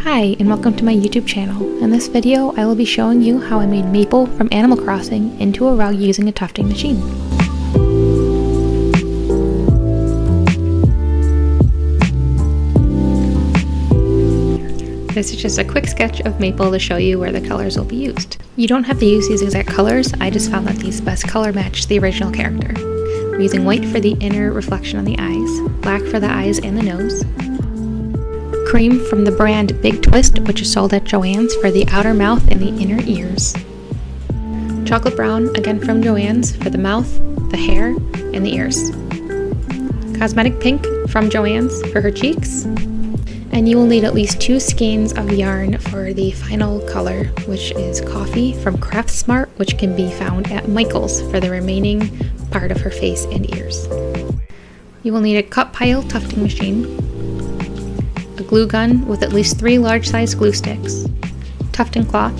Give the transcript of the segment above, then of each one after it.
Hi, and welcome to my YouTube channel. In this video, I will be showing you how I made Maple from Animal Crossing into a rug using a tufting machine. This is just a quick sketch of Maple to show you where the colors will be used. You don't have to use these exact colors, I just found that these best color match the original character. We're using white for the inner reflection on the eyes, black for the eyes and the nose, cream from the brand Big Twist, which is sold at Joann's, for the outer mouth and the inner ears. Chocolate brown, again from Joann's, for the mouth, the hair, and the ears. Cosmetic pink from Joann's for her cheeks. And you will need at least 2 skeins of yarn for the final color, which is coffee from Craft Smart, which can be found at Michael's for the remaining part of her face and ears. You will need a cut pile tufting machine, a glue gun with at least 3 large-sized glue sticks, tufting cloth,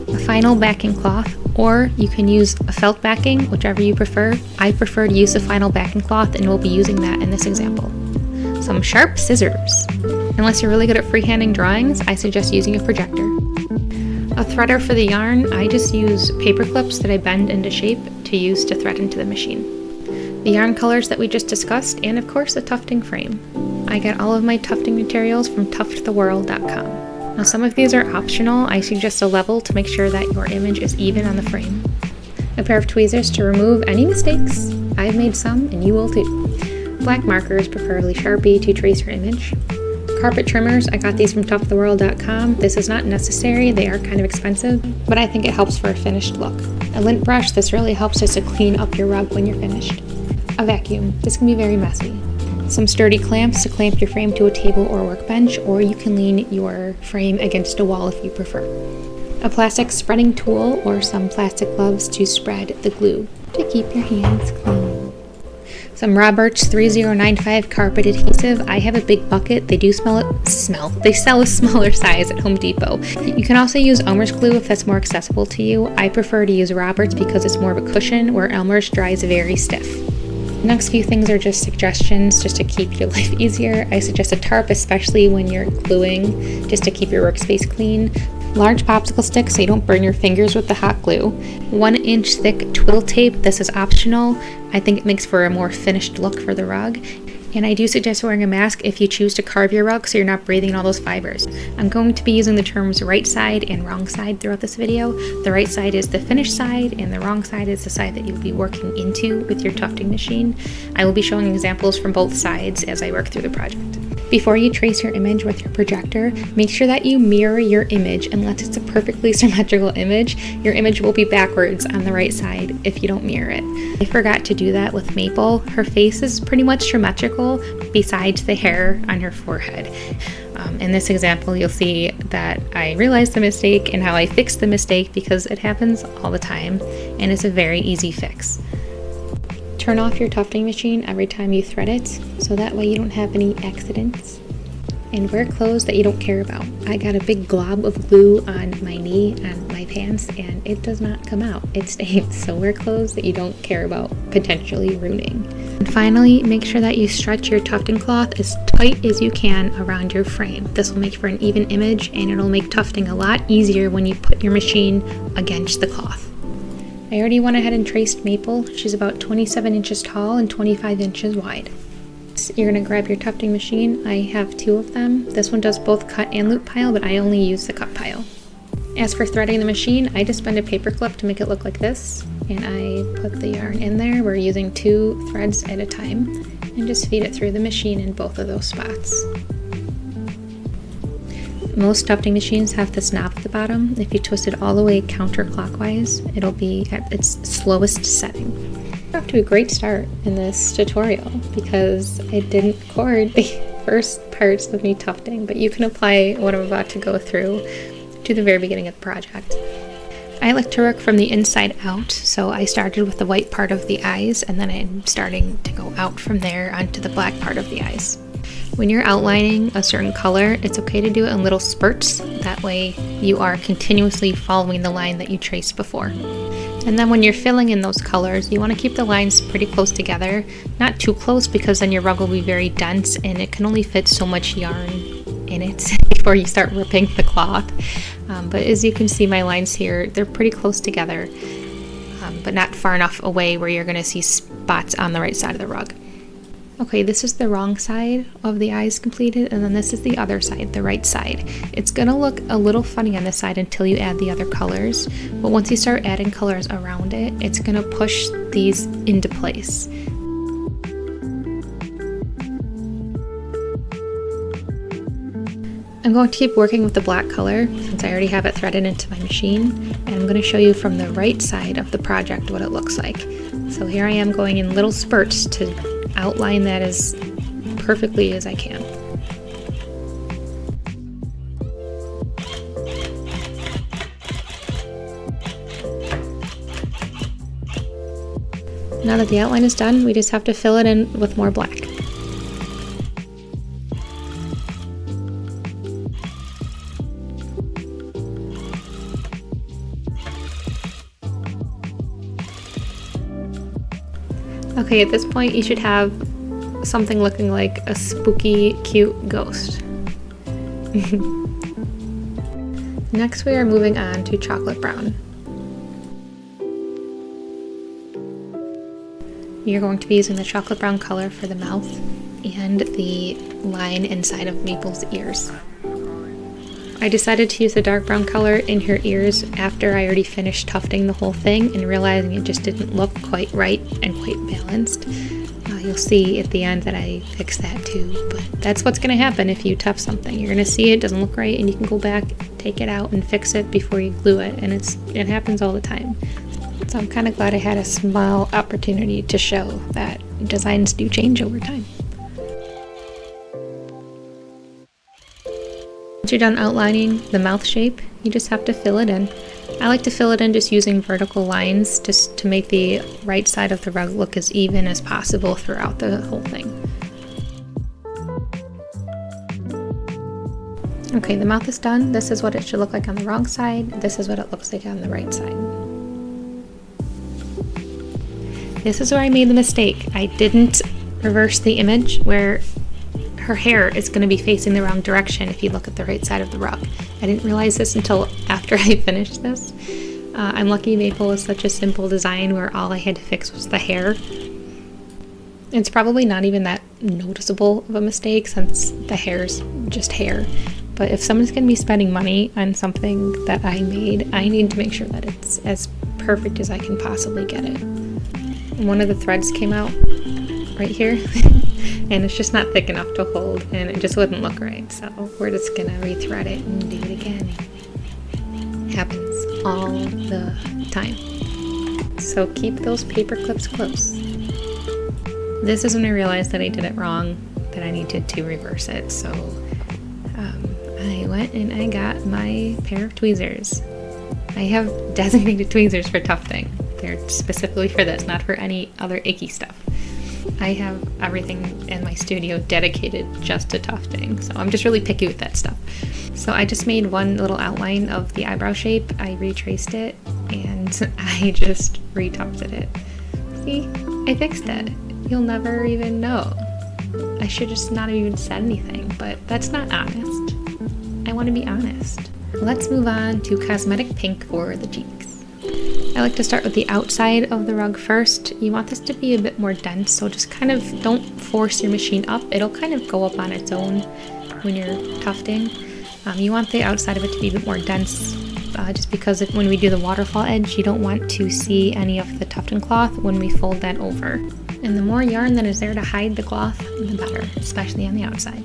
a final backing cloth, or you can use a felt backing, whichever you prefer. I prefer to use the final backing cloth and we'll be using that in this example. Some sharp scissors. Unless you're really good at freehanding drawings, I suggest using a projector. A threader for the yarn. I just use paper clips that I bend into shape to use to thread into the machine. The yarn colors that we just discussed, and of course a tufting frame. I get all of my tufting materials from tufttheworld.com. Now some of these are optional. I suggest a level to make sure that your image is even on the frame. A pair of tweezers to remove any mistakes. I've made some and you will too. Black markers, preferably Sharpie, to trace your image. Carpet trimmers, I got these from tufttheworld.com. This is not necessary, they are kind of expensive, but I think it helps for a finished look. A lint brush, this really helps us to clean up your rug when you're finished. A vacuum, this can be very messy. Some sturdy clamps to clamp your frame to a table or workbench, or you can lean your frame against a wall if you prefer. A plastic spreading tool or some plastic gloves to spread the glue to keep your hands clean. Some Roberts 3095 carpet adhesive. I have a big bucket. They do They sell a smaller size at Home Depot. You can also use Elmer's glue if that's more accessible to you. I prefer to use Roberts because it's more of a cushion, where Elmer's dries very stiff. The next few things are just suggestions just to keep your life easier. I suggest a tarp, especially when you're gluing, just to keep your workspace clean. Large popsicle sticks so you don't burn your fingers with the hot glue. 1-inch thick twill tape. This is optional. I think it makes for a more finished look for the rug. And I do suggest wearing a mask if you choose to carve your rug so you're not breathing in all those fibers. I'm going to be using the terms right side and wrong side throughout this video. The right side is the finished side and the wrong side is the side that you'll be working into with your tufting machine. I will be showing examples from both sides as I work through the project. Before you trace your image with your projector, make sure that you mirror your image. Unless it's a perfectly symmetrical image, your image will be backwards on the right side if you don't mirror it. I forgot to do that with Maple. Her face is pretty much symmetrical besides the hair on her forehead. In this example, you'll see that I realized the mistake and how I fixed the mistake, because it happens all the time and it's a very easy fix. Turn off your tufting machine every time you thread it, so that way you don't have any accidents. And wear clothes that you don't care about. I got a big glob of glue on my knee on my pants and it does not come out. It stays. So wear clothes that you don't care about potentially ruining. And finally, make sure that you stretch your tufting cloth as tight as you can around your frame. This will make for an even image and it'll make tufting a lot easier when you put your machine against the cloth. I already went ahead and traced Maple. She's about 27 inches tall and 25 inches wide. So you're going to grab your tufting machine. I have 2 of them. This one does both cut and loop pile, but I only use the cut pile. As for threading the machine, I just bend a paper clip to make it look like this, and I put the yarn in there. We're using 2 threads at a time, and just feed it through the machine in both of those spots. Most tufting machines have this knob at the bottom. If you twist it all the way counterclockwise, it'll be at its slowest setting. We're off to a great start in this tutorial because I didn't record the first parts of me tufting, but you can apply what I'm about to go through to the very beginning of the project. I like to work from the inside out, so I started with the white part of the eyes and then I'm starting to go out from there onto the black part of the eyes. When you're outlining a certain color, it's okay to do it in little spurts. That way you are continuously following the line that you traced before. And then when you're filling in those colors, you want to keep the lines pretty close together. Not too close, because then your rug will be very dense and it can only fit so much yarn in it before you start ripping the cloth. But as you can see, my lines here, they're pretty close together, but not far enough away where you're going to see spots on the right side of the rug. Okay, this is the wrong side of the eyes completed, and then this is the other side, the right side. It's going to look a little funny on this side until you add the other colors, but once you start adding colors around it, it's going to push these into place. I'm going to keep working with the black color since I already have it threaded into my machine, and I'm going to show you from the right side of the project what it looks like. So here I am going in little spurts to outline that as perfectly as I can. Now that the outline is done, we just have to fill it in with more black. Okay, at this point you should have something looking like a spooky, cute ghost. Next we are moving on to chocolate brown. You're going to be using the chocolate brown color for the mouth and the line inside of Maple's ears. I decided to use the dark brown color in her ears after I already finished tufting the whole thing and realizing it just didn't look quite right and quite balanced. You'll see at the end that I fixed that too, but that's what's going to happen if you tuft something. You're going to see it doesn't look right and you can go back, take it out and fix it before you glue it, and it happens all the time. So I'm kind of glad I had a small opportunity to show that designs do change over time. Once you're done outlining the mouth shape, you just have to fill it in. I like to fill it in just using vertical lines just to make the right side of the rug look as even as possible throughout the whole thing. Okay, the mouth is done. This is what it should look like on the wrong side. This is what it looks like on the right side. This is where I made the mistake. I didn't reverse the image where her hair is going to be facing the wrong direction if you look at the right side of the rug. I didn't realize this until after I finished this. I'm lucky Maple is such a simple design where all I had to fix was the hair. It's probably not even that noticeable of a mistake since the hair's just hair. But if someone's going to be spending money on something that I made, I need to make sure that it's as perfect as I can possibly get it. And one of the threads came out right here. And it's just not thick enough to hold, and it just wouldn't look right. So we're just gonna rethread it and do it again. It happens all the time. So keep those paper clips close. This is when I realized that I did it wrong, that I needed to reverse it. So I went and I got my pair of tweezers. I have designated tweezers for tufting. They're specifically for this, not for any other icky stuff. I have everything in my studio dedicated just to tufting, so I'm just really picky with that stuff. So I just made one little outline of the eyebrow shape, I retraced it, and I just retufted it. See, I fixed it. You'll never even know. I should just not have even said anything, but that's not honest. I want to be honest. Let's move on to cosmetic pink for the cheeks. I like to start with the outside of the rug first. You want this to be a bit more dense, so just kind of don't force your machine up. It'll kind of go up on its own when you're tufting. You want the outside of it to be a bit more dense, just because when we do the waterfall edge, you don't want to see any of the tufting cloth when we fold that over. And the more yarn that is there to hide the cloth, the better, especially on the outside.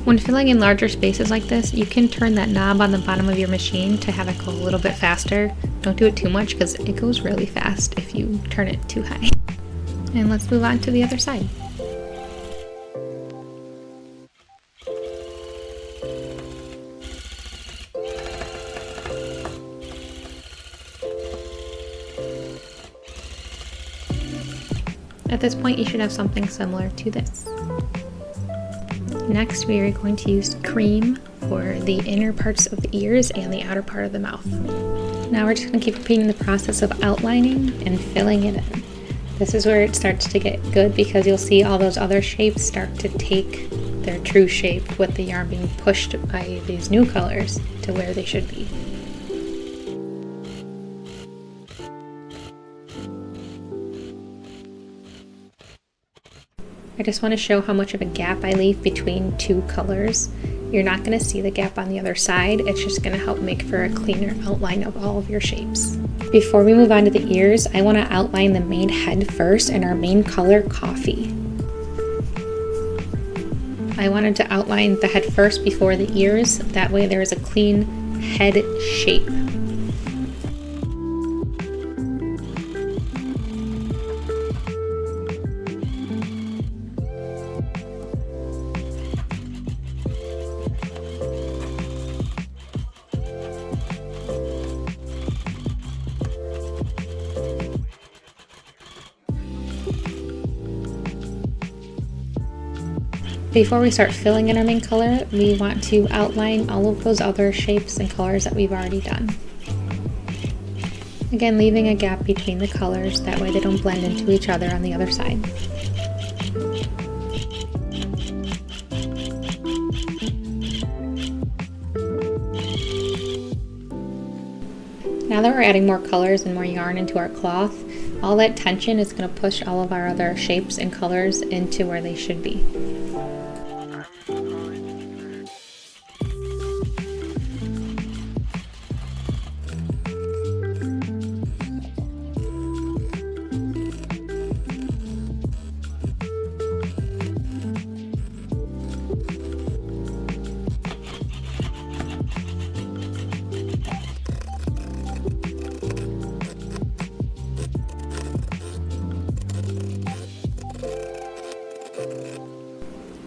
When filling in larger spaces like this, you can turn that knob on the bottom of your machine to have it go a little bit faster. Don't do it too much because it goes really fast if you turn it too high. And let's move on to the other side. At this point, you should have something similar to this. Next, we are going to use cream for the inner parts of the ears and the outer part of the mouth. Now we're just going to keep repeating the process of outlining and filling it in. This is where it starts to get good because you'll see all those other shapes start to take their true shape with the yarn being pushed by these new colors to where they should be. I just want to show how much of a gap I leave between two colors. You're not going to see the gap on the other side, it's just going to help make for a cleaner outline of all of your shapes. Before we move on to the ears, I want to outline the main head first in our main color, Coffee. I wanted to outline the head first before the ears, that way there is a clean head shape. Before we start filling in our main color, we want to outline all of those other shapes and colors that we've already done. Again, leaving a gap between the colors, that way they don't blend into each other on the other side. Now that we're adding more colors and more yarn into our cloth, all that tension is going to push all of our other shapes and colors into where they should be.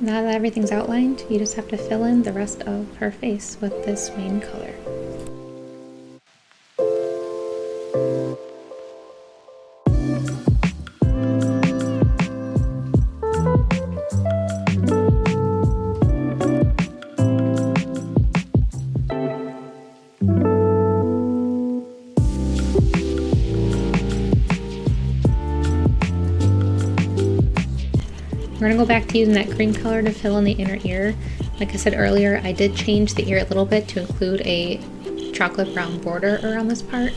Now that everything's outlined, you just have to fill in the rest of her face with this main color. We're going to go back to using that green color to fill in the inner ear. Like I said earlier, I did change the ear a little bit to include a chocolate brown border around this part.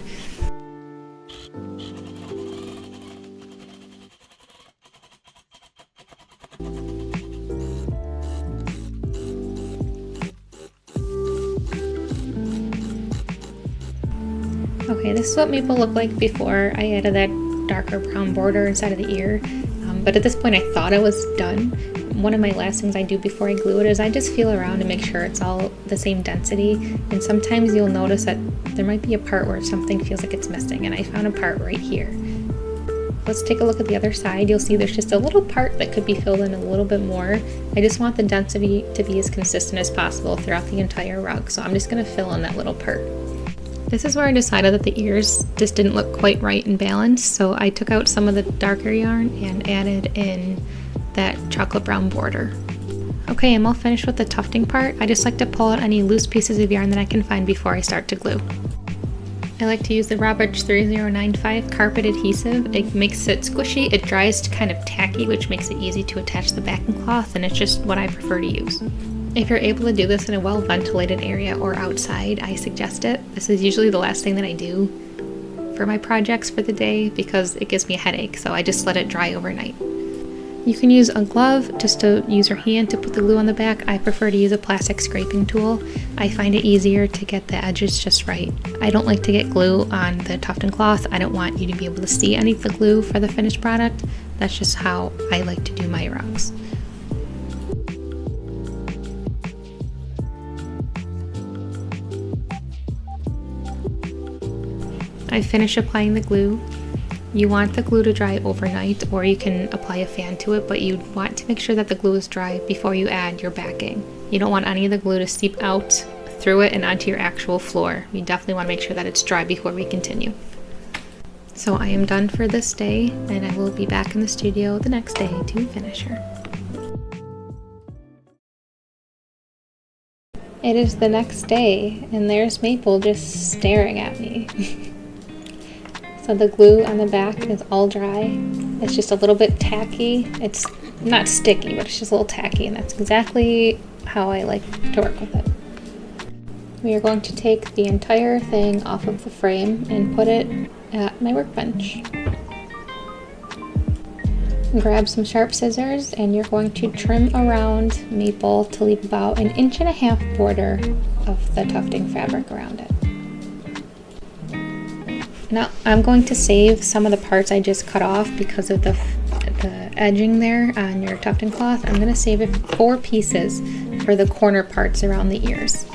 Okay, this is what Maple looked like before I added that darker brown border inside of the ear. But at this point I thought I was done. One of my last things I do before I glue it is I just feel around to make sure it's all the same density, and sometimes you'll notice that there might be a part where something feels like it's missing, and I found a part right here. Let's take a look at the other side. You'll see there's just a little part that could be filled in a little bit more. I just want the density to be as consistent as possible throughout the entire rug, so I'm just going to fill in that little part. This is where I decided that the ears just didn't look quite right and balanced, so I took out some of the darker yarn and added in that chocolate brown border. Okay, I'm all finished with the tufting part. I just like to pull out any loose pieces of yarn that I can find before I start to glue. I like to use the Robert 3095 carpet adhesive. It makes it squishy, it dries to kind of tacky, which makes it easy to attach the backing cloth, and it's just what I prefer to use. If you're able to do this in a well-ventilated area or outside, I suggest it. This is usually the last thing that I do for my projects for the day because it gives me a headache, so I just let it dry overnight. You can use a glove just to use your hand to put the glue on the back. I prefer to use a plastic scraping tool. I find it easier to get the edges just right. I don't like to get glue on the tufting cloth. I don't want you to be able to see any of the glue for the finished product. That's just how I like to do my rugs. I finish applying the glue. You want the glue to dry overnight, or you can apply a fan to it, but you want to make sure that the glue is dry before you add your backing. You don't want any of the glue to seep out through it and onto your actual floor. You definitely want to make sure that it's dry before we continue. So I am done for this day, and I will be back in the studio the next day to finish her. It is the next day, and there's Maple just staring at me. So the glue on the back is all dry. It's just a little bit tacky. It's not sticky, but it's just a little tacky, and that's exactly how I like to work with it. We are going to take the entire thing off of the frame and put it at my workbench. Grab some sharp scissors and you're going to trim around Maple to leave about 1.5 inch border of the tufting fabric around it. Now I'm going to save some of the parts I just cut off because of the edging there on your tufting cloth. I'm going to save it 4 pieces for the corner parts around the ears.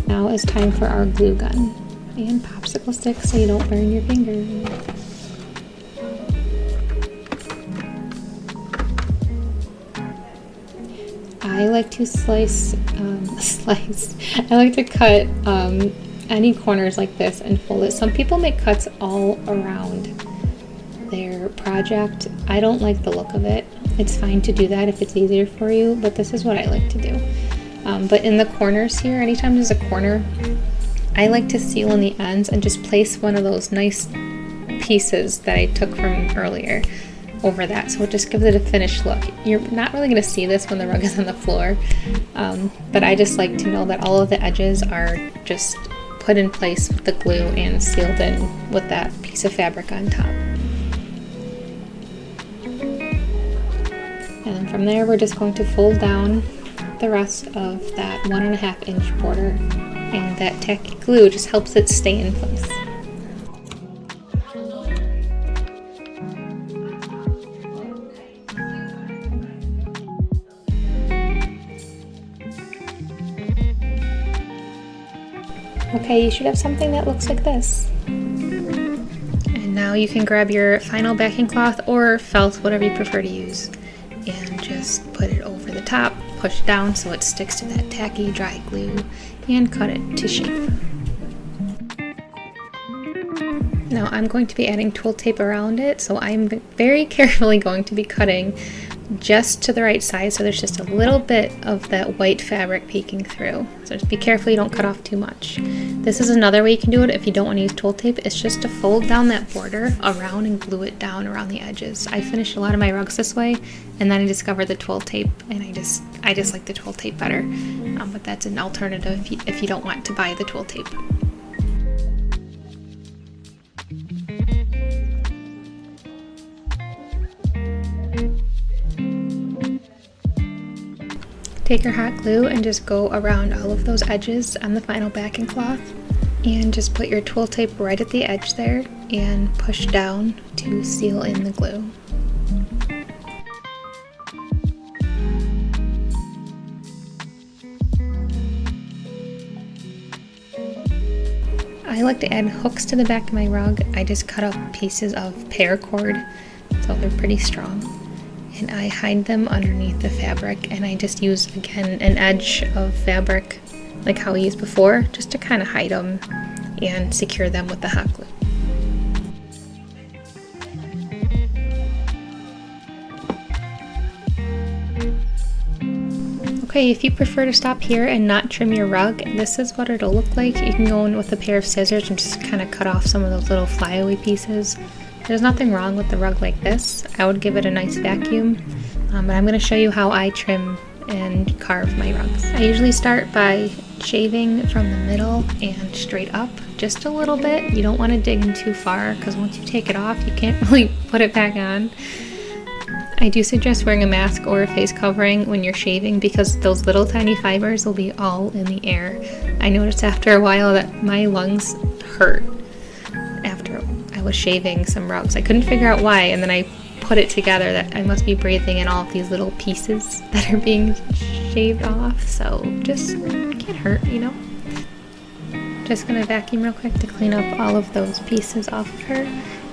Now it's time for our glue gun and popsicle sticks so you don't burn your fingers. I like to I like to cut any corners like this and fold it. Some people make cuts all around their project. I don't like the look of it. It's fine to do that if it's easier for you, but this is what I like to do. But in the corners here, anytime there's a corner, I like to seal in the ends and just place one of those nice pieces that I took from earlier over that, so it just gives it a finished look. You're not really going to see this when the rug is on the floor, but I just like to know that all of the edges are just put in place with the glue and sealed in with that piece of fabric on top. And then from there we're just going to fold down the rest of that 1.5 inch border, and that tacky glue just helps it stay in place. Okay, you should have something that looks like this. And now you can grab your final backing cloth or felt, whatever you prefer to use, and just put it over the top, push down so it sticks to that tacky dry glue, and cut it to shape. Now I'm going to be adding twill tape around it, so I'm very carefully going to be cutting just to the right size so there's just a little bit of that white fabric peeking through. So just be careful you don't cut off too much. This is another way you can do it if you don't want to use twill tape. It's just to fold down that border around and glue it down around the edges. I finished a lot of my rugs this way, and then I discovered the twill tape, and I just like the twill tape better. But that's an alternative if you don't want to buy the twill tape. Take your hot glue and just go around all of those edges on the final backing cloth, and just put your twill tape right at the edge there and push down to seal in the glue. I like to add hooks to the back of my rug. I just cut up pieces of paracord so they're pretty strong, and I hide them underneath the fabric, and I just use, again, an edge of fabric like how we used before, just to kind of hide them and secure them with the hot glue. Okay, if you prefer to stop here and not trim your rug, this is what it'll look like. You can go in with a pair of scissors and just kind of cut off some of those little flyaway pieces. There's nothing wrong with the rug like this. I would give it a nice vacuum, but I'm going to show you how I trim and carve my rugs. I usually start by shaving from the middle and straight up just a little bit. You don't want to dig in too far because once you take it off, you can't really put it back on. I do suggest wearing a mask or a face covering when you're shaving because those little tiny fibers will be all in the air. I noticed after a while that my lungs hurt after I was shaving some rugs. I couldn't figure out why, and then I put it together that I must be breathing in all of these little pieces that are being shaved off, so just can't hurt, you know? Just gonna vacuum real quick to clean up all of those pieces off of her.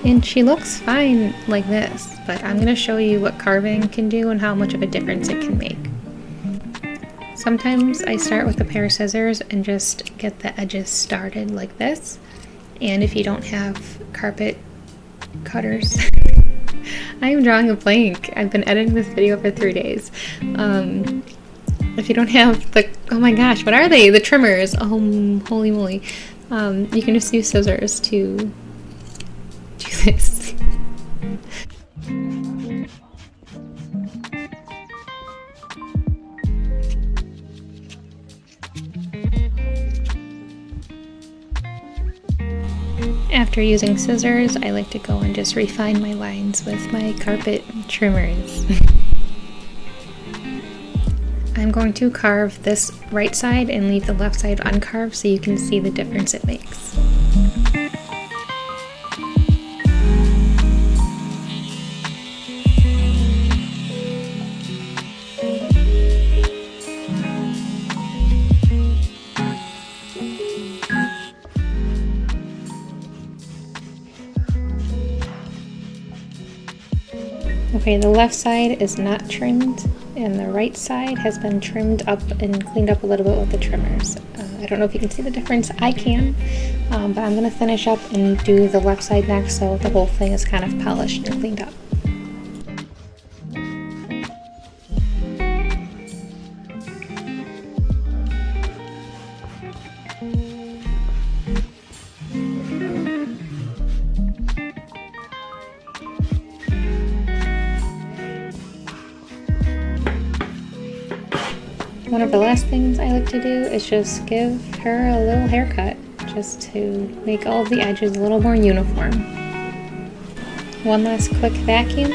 And she looks fine like this, but I'm gonna show you what carving can do and how much of a difference it can make. Sometimes I start with a pair of scissors and just get the edges started like this. And if you don't have carpet cutters, I am drawing a blank. I've been editing this video for 3 days. If you don't have the, oh my gosh, what are they? The trimmers. Oh, holy moly. You can just use scissors to do this. After using scissors, I like to go and just refine my lines with my carpet trimmers. I'm going to carve this right side and leave the left side uncarved so you can see the difference it makes. Okay, the left side is not trimmed, and the right side has been trimmed up and cleaned up a little bit with the trimmers. I don't know if you can see the difference. I can, but I'm going to finish up and do the left side next so the whole thing is kind of polished and cleaned up. One of the last things I like to do is just give her a little haircut, just to make all of the edges a little more uniform. One last quick vacuum.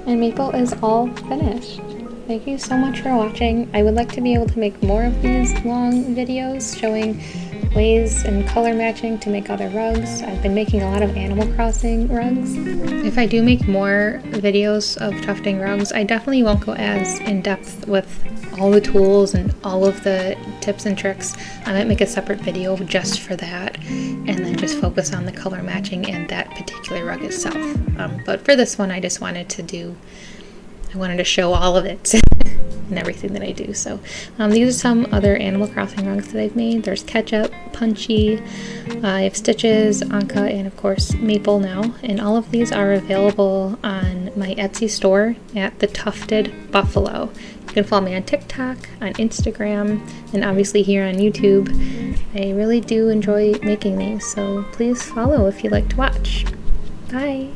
And Maple is all finished. Thank you so much for watching. I would like to be able to make more of these long videos showing ways and color matching to make other rugs. I've been making a lot of Animal Crossing rugs. If I do make more videos of tufting rugs, I definitely won't go as in depth with all the tools and all of the tips and tricks. I might make a separate video just for that and then just focus on the color matching and that particular rug itself. But for this one, I just wanted to show all of it and everything that I do. So these are some other Animal Crossing rugs that I've made. There's Ketchup, Punchy, I have Stitches, Anka, and of course Maple now. And all of these are available on my Etsy store at the Tufted Buffalo. You can follow me on TikTok, on Instagram, and obviously here on YouTube. I really do enjoy making these, so please follow if you like to watch. Bye!